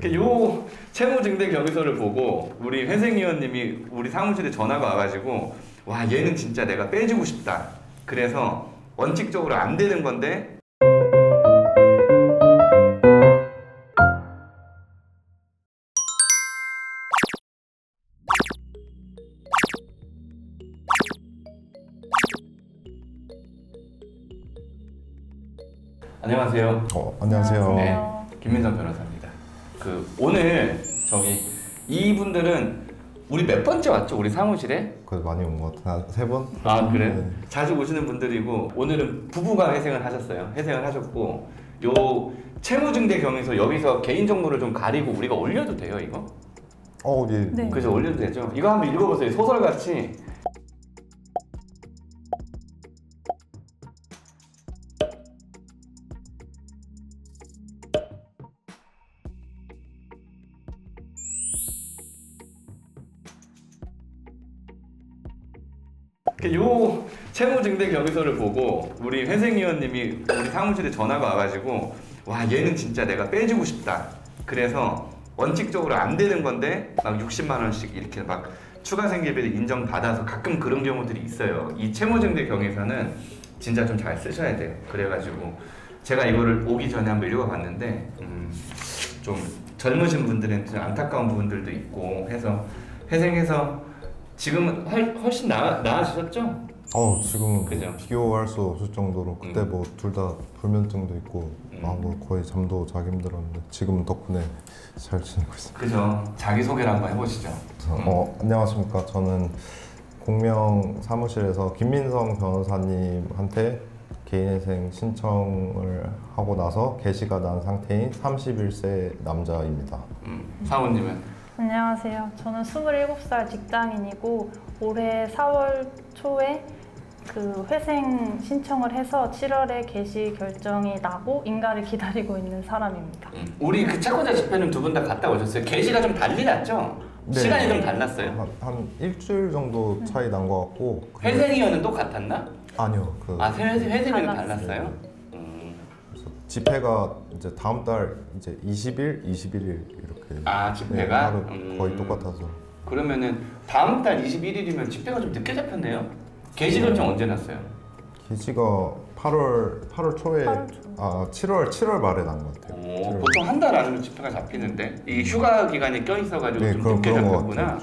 요 채무증대 경위서를 보고 우리 회생위원님이 우리 사무실에 전화가 와가지고 와 얘는 진짜 내가 빼주고 싶다. 그래서 원칙적으로 안 되는 건데 안녕하세요. 안녕하세요. 네, 김민선 변호사입니다. 오늘 이분들은 우리 몇 번째 왔죠? 우리 사무실에? 그래도 많이 온 것 같아요. 한 3번? 아 그래? 네. 자주 오시는 분들이고 오늘은 부부가 회생을 하셨어요. 회생을 하셨고 요 채무증대 경위서 여기서 개인정보를 좀 가리고 우리가 올려도 돼요 이거? 예. 네. 그죠? 올려도 되죠? 이거 한번 읽어보세요. 소설같이. 요 채무증대 경위서를 보고 우리 회생위원님이 우리 사무실에 전화가 와가지고 와 얘는 진짜 내가 빼주고 싶다. 그래서 원칙적으로 안 되는 건데 막 60만 원씩 이렇게 막 추가 생계비를 인정받아서 가끔 그런 경우들이 있어요. 이 채무증대 경위서는 진짜 좀 잘 쓰셔야 돼요. 그래가지고 제가 이거를 오기 전에 한번 읽어봤는데 좀 젊으신 분들은 좀 안타까운 부분들도 있고 해서 회생해서 지금은 훨씬 나아지셨죠? 지금 그죠? 비교할 수 없을 정도로 그때 뭐 둘 다 불면증도 있고 뭐 거의 잠도 자기 힘들었는데 지금은 덕분에 잘 지내고 있습니다. 그죠? 자기소개를 한번 해보시죠. 안녕하십니까. 저는 공명 사무실에서 김민성 변호사님한테 개인회생 신청을 하고 나서 개시가 난 상태인 31세 남자입니다. 사모님은? 안녕하세요. 저는 27살 직장인이고 올해 4월 초에 회생 신청을 해서 7월에 개시 결정이 나고 인가를 기다리고 있는 사람입니다. 우리 채권자 집회는 두 분 다 갔다 오셨어요? 개시가 좀 달리 났죠? 네. 시간이 좀 달랐어요? 한 일주일 정도 차이 난 것 같고. 회생위원은 똑같았나? 아니요. 회생위는 달랐어요? 그래서 집회가 이제 다음 달 이제 20일, 21일 이렇게. 집회가? 하루 거의 똑같아서. 그러면은 다음 달 21일이면 집회가 좀 늦게 잡혔네요? 개시 결정 언제 났어요? 개시가 8월 초에 7월 말에 난 것 같아요. 7월. 보통 한 달 안으로 집회가 잡히는데 이 휴가 기간이 껴있어가지고 좀 늦게 잡혔구나.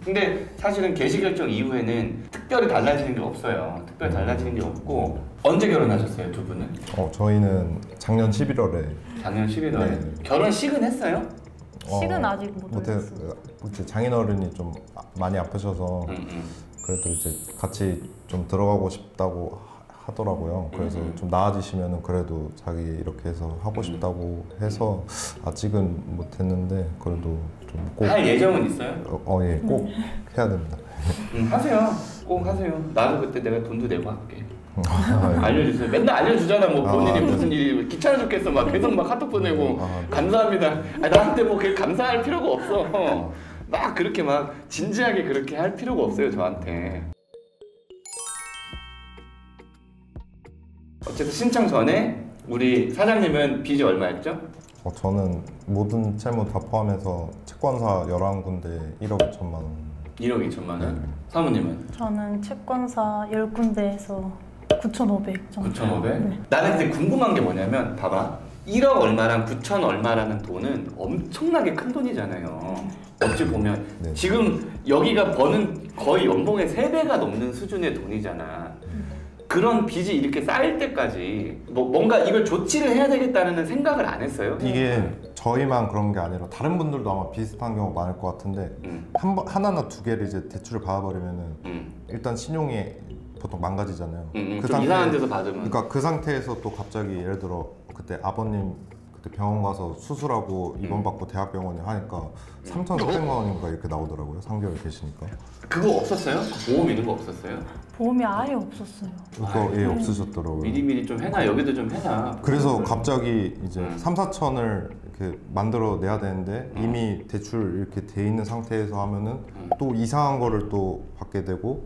근데 사실은 개시 결정 이후에는 특별히 달라지는 게 없어요. 특별히 달라지는 게 없고. 언제 결혼하셨어요, 두 분은? 저희는 작년 11월에. 작년 11월에? 네. 결혼식은 했어요? 식은 아직 못했어요. 장인어른이 좀 많이 아프셔서 그래도 이제 같이 좀 들어가고 싶다고 하더라고요. 그래서 좀 나아지시면은 그래도 자기 이렇게 해서 하고 싶다고 해서 아직은 못했는데 그래도 좀 꼭 할 예정은 있어요? 예, 꼭 해야 됩니다. 하세요. 꼭 하세요. 나도 그때 내가 돈도 내고 할게. 알려주세요. 맨날 알려주잖아. 뭐 본인이 무슨 일이 귀찮아 죽겠어. 막 계속 막 카톡 보내고 감사합니다. 나한테 뭐 그렇게 감사할 필요가 없어. 막 그렇게 막 진지하게 그렇게 할 필요가 없어요 저한테. 어쨌든 신청 전에 우리 사장님은 빚이 얼마였죠? 저는 모든 채무 다 포함해서 채권사 11군데 1억 2천만 원. 1억 2천만 원? 사모님은? 저는 채권사 10군데에서 9,500 정도. 9,500? 네. 나는 근데 궁금한 게 뭐냐면 봐봐 1억 얼마랑 9천 얼마라는 돈은 엄청나게 큰 돈이잖아요. 어찌 보면 지금 여기가 버는 거의 연봉의 3배가 넘는 수준의 돈이잖아. 그런 빚이 이렇게 쌓일 때까지 뭔가 이걸 조치를 해야 되겠다는 생각을 안 했어요? 이게 저희만 그런 게 아니라 다른 분들도 아마 비슷한 경우가 많을 것 같은데 하나나 두 개를 이제 대출을 받아버리면은 일단 신용이 보통 망가지잖아요. 좀 이상한 데서 받으면. 그러니까 그 상태에서 또 갑자기 예를 들어 그때 아버님 그때 병원 가서 수술하고 입원받고 대학병원에 하니까 3,400만 원인가 이렇게 나오더라고요. 3개월 계시니까. 그거 없었어요? 보험 이런 거 없었어요? 보험이 아예 없었어요. 그거 없으셨더라고요. 미리미리 좀 해놔. 여기도 좀 해놔. 그래서 갑자기 이제 3, 4천을 이렇게 만들어 내야 되는데 이미 대출 이렇게 돼 있는 상태에서 하면은 또 이상한 거를 또 받게 되고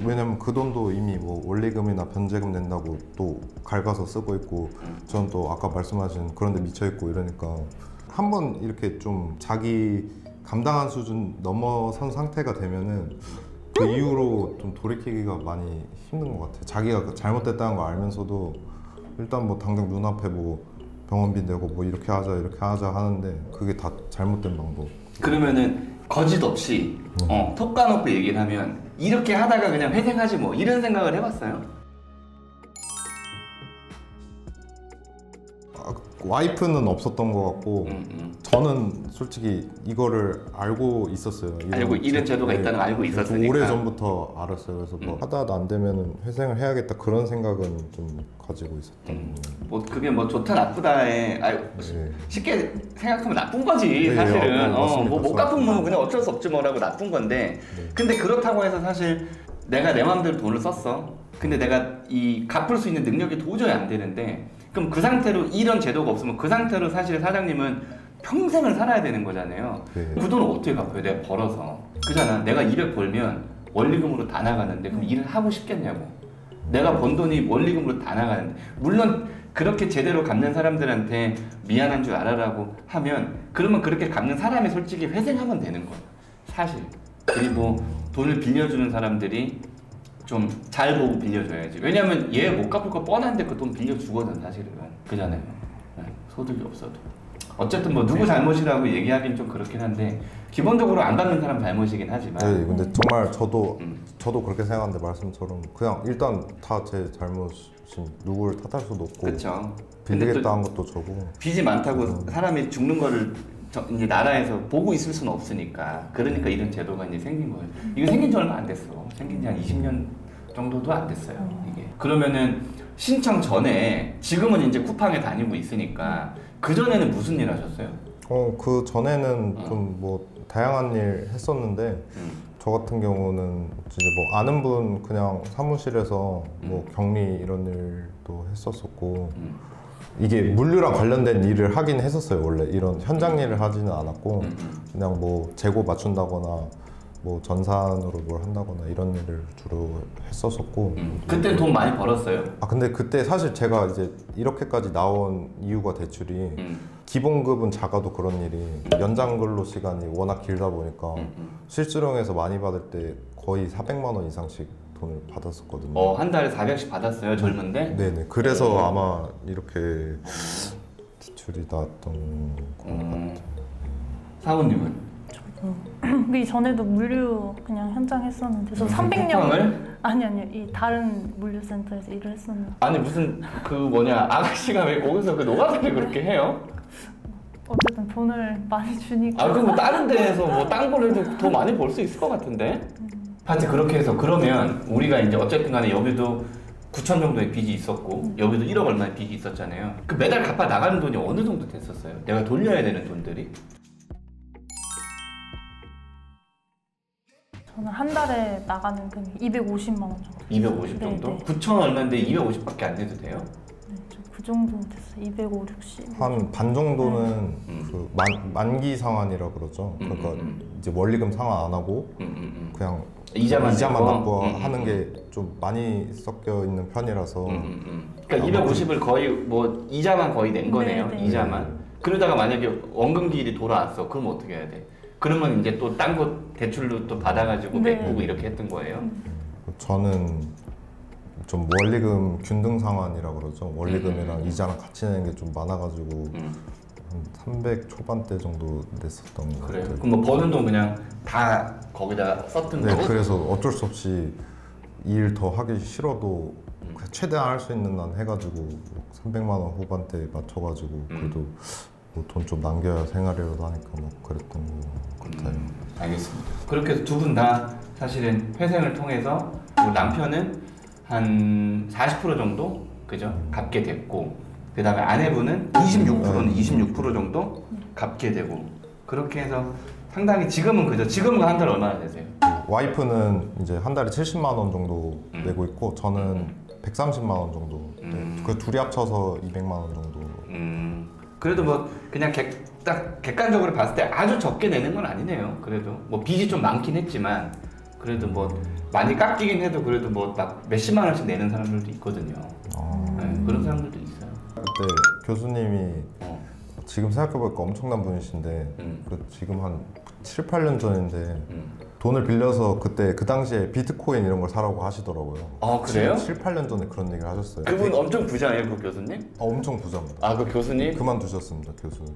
왜냐면 그 돈도 이미 뭐 원리금이나 변제금 낸다고 또 갉아서 쓰고 있고 저는 또 아까 말씀하신 그런 데 미쳐 있고 이러니까 한번 이렇게 좀 자기 감당한 수준 넘어선 상태가 되면은 그 이후로 좀 돌이키기가 많이 힘든 것 같아요. 자기가 잘못됐다는 걸 알면서도 일단 뭐 당장 눈앞에 뭐 병원비 내고 뭐 이렇게 하자 하는데 그게 다 잘못된 방법. 그러면은 거짓 없이 톡 까놓고 얘기를 하면 이렇게 하다가 그냥 회생하지 뭐 이런 생각을 해봤어요? 와이프는 없었던 것 같고 저는 솔직히 이거를 알고 있었어요. 이런 제도가 있다는 걸 알고 있었으니까. 오래 전부터 알았어요. 그래서 뭐 하다 안 되면 회생을 해야겠다 그런 생각은 좀 가지고 있었던. 뭐 그게 뭐 좋다 나쁘다에 쉽게 생각하면 나쁜 거지 네, 사실은. 맞습니다. 뭐 못 갚으면 그냥 어쩔 수 없지 뭐라고 나쁜 건데. 네. 근데 그렇다고 해서 사실 내가 내 마음대로 돈을 썼어. 근데 내가 이 갚을 수 있는 능력이 도저히 안 되는데. 그럼 그 상태로 이런 제도가 없으면 그 상태로 사실 사장님은 평생을 살아야 되는 거잖아요. 네. 그 돈을 어떻게 갚아요? 내가 벌어서. 그잖아. 내가 200 벌면 원리금으로 다 나가는데 그럼 일을 하고 싶겠냐고. 내가 번 돈이 원리금으로 다 나가는데. 물론 그렇게 제대로 갚는 사람들한테 미안한 줄 알아라고 하면 그러면 그렇게 갚는 사람이 솔직히 회생하면 되는 거야. 사실. 그리고 돈을 빌려주는 사람들이 좀 잘 보고 빌려줘야지. 왜냐면 얘 못 갚을 거 뻔한데 그 돈 빌려주거든 사실은. 그잖아요. 소득이 없어도. 어쨌든 뭐 누구 잘못이라고 얘기하긴 좀 그렇긴 한데 기본적으로 안 갚는 사람 잘못이긴 하지만. 네, 근데 정말 저도 그렇게 생각하는데 말씀처럼 그냥 일단 다 제 잘못인 누구를 탓할 수도 없고. 그렇죠. 빌리겠다 한 것도 저고. 빚이 많다고 사람이 죽는 거를 이제 나라에서 보고 있을 수는 없으니까. 그러니까 이런 제도가 이제 생긴 거예요. 이거 생긴 지 얼마 안 됐어. 생긴 지 한 20년 정도도 안 됐어요. 이게. 그러면은 신청 전에 지금은 이제 쿠팡에 다니고 있으니까 그 전에는 무슨 일 하셨어요? 그 전에는 좀 뭐 다양한 일 했었는데 저 같은 경우는 이제 뭐 아는 분 그냥 사무실에서 뭐 격리 이런 일도 했었었고. 이게 물류랑 관련된 일을 하긴 했었어요. 원래 이런 현장 일을 하지는 않았고 그냥 뭐 재고 맞춘다거나 뭐 전산으로 뭘 한다거나 이런 일을 주로 했었었고. 그때 돈 많이 벌었어요? 근데 그때 사실 제가 이제 이렇게까지 나온 이유가 대출이 기본급은 작아도 그런 일이 연장 근로 시간이 워낙 길다 보니까 실수령에서 많이 받을 때 거의 400만 원 이상씩 돈을 받았었거든요. 한 달에 400씩 받았어요? 젊은데? 네네. 그래서 아마 이렇게 지출이 나왔던 것 같아요. 사모님은? 그 전에도 물류 그냥 현장 했었는데 저 300년 쿠팡을? 아니요 이 다른 물류센터에서 일을 했었는데. 아니 무슨 아가씨가 왜 거기서 그 노가다를 그렇게 해요? 어쨌든 돈을 많이 주니까. 그럼 뭐 다른 데에서 뭐 딴 걸 해도 더 많이 벌 수 있을 것 같은데? 하여튼 그렇게 해서 그러면 우리가 이제 어쨌든 간에 여기도 9천 정도의 빚이 있었고 여기도 1억 얼마의 빚이 있었잖아요. 그 매달 갚아 나가는 돈이 어느 정도 됐었어요? 내가 돌려야 되는 돈들이? 저는 한 달에 나가는 금이 250만 원 정도. 250 정도? 네. 9천 얼마인데 250밖에 안 내도 돼요? 네, 그 정도 됐어요. 250, 60. 한 반 정도는 그 만기 상환이라 그러죠. 그러니까 이제 원리금 상환 안 하고 그냥 이자만 받고 하는 게 좀 많이 섞여 있는 편이라서. 그러니까 250을 거의 뭐 이자만 거의 낸 거네요. 네. 이자만. 그러다가 만약에 원금기일이 돌아왔어. 그럼 어떻게 해야 돼? 그러면 이제 또 딴 거 대출로 또 받아가지고 네. 메꾸고 이렇게 했던 거예요. 저는 좀 원리금 균등 상환이라 그러죠. 원리금이랑 이자랑 같이 내는 게 좀 많아가지고 한 300 초반대 정도 냈었던 것 그래요? 같아요. 그럼 뭐 버는 돈 그냥 다 거기다 썼던 네, 거고? 그래서 어쩔 수 없이 일 더 하기 싫어도 그냥 최대한 할 수 있는 한 해가지고 300만 원 후반대에 맞춰가지고 그래도 뭐 돈 좀 남겨야 생활이라도 하니까 뭐 그랬던 것 같아요. 알겠습니다. 그렇게 해서 두 분 다 사실은 회생을 통해서 뭐 남편은 한 40% 정도 그죠? 갚게 됐고 그 다음에 아내분은 26%는 26% 정도 갚게 되고 그렇게 해서 상당히 지금은 그죠? 지금은 한 달 얼마나 되세요? 와이프는 이제 한 달에 70만 원 정도 내고 있고 저는 130만 원 정도. 그 둘이 합쳐서 200만 원 정도. 그래도 뭐 그냥 딱 객관적으로 봤을 때 아주 적게 내는 건 아니네요. 그래도 뭐 빚이 좀 많긴 했지만 그래도 뭐 많이 깎이긴 해도 그래도 뭐 막 몇십만 원씩 내는 사람들도 있거든요. 네, 그런 사람들도 있어요. 그때 교수님이 지금 생각해보니까 엄청난 분이신데 그 지금 한 7, 8년 전인데 돈을 빌려서 그때 그 당시에 비트코인 이런 걸 사라고 하시더라고요. 아 그래요? 7, 8년 전에 그런 얘기를 하셨어요. 그분 엄청 부자예요, 그 교수님? 엄청 부자입니다. 아 그 교수님? 그만두셨습니다, 교수님.